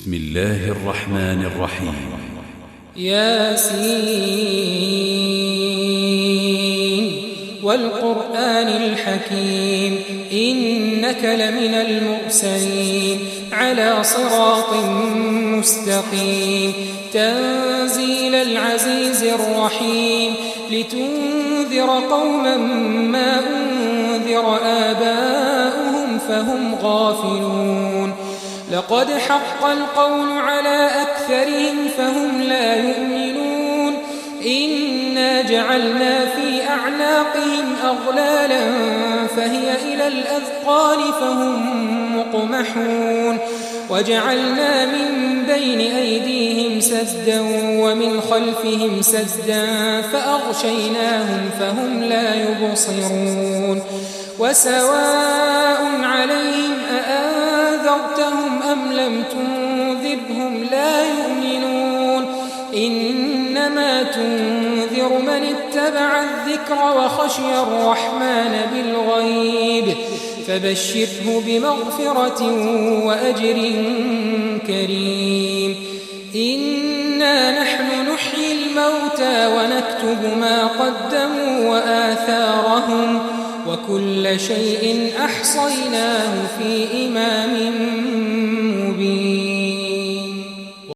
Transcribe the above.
بسم الله الرحمن الرحيم. ياسين والقرآن الحكيم إنك لمن المرسلين على صراط مستقيم تنزيل العزيز الرحيم لتنذر قوما ما أنذر آباؤهم فهم غافلون لقد حق القول على أكثرهم فهم لا يؤمنون إنا جعلنا في أعناقهم أغلالا فهي إلى الأذقان فهم مقمحون وجعلنا من بين أيديهم سدا ومن خلفهم سدا فأغشيناهم فهم لا يبصرون وسواء عليهم أأنذرتهم أم لم تنذرهم لا يؤمنون إنما تنذر من اتبع الذكر وخشي الرحمن بالغيب فبشره بمغفرة وأجر كريم إنا نحن نحيي الموتى ونكتب ما قدموا وآثارهم وكل شيء أحصيناه في إمام مبين.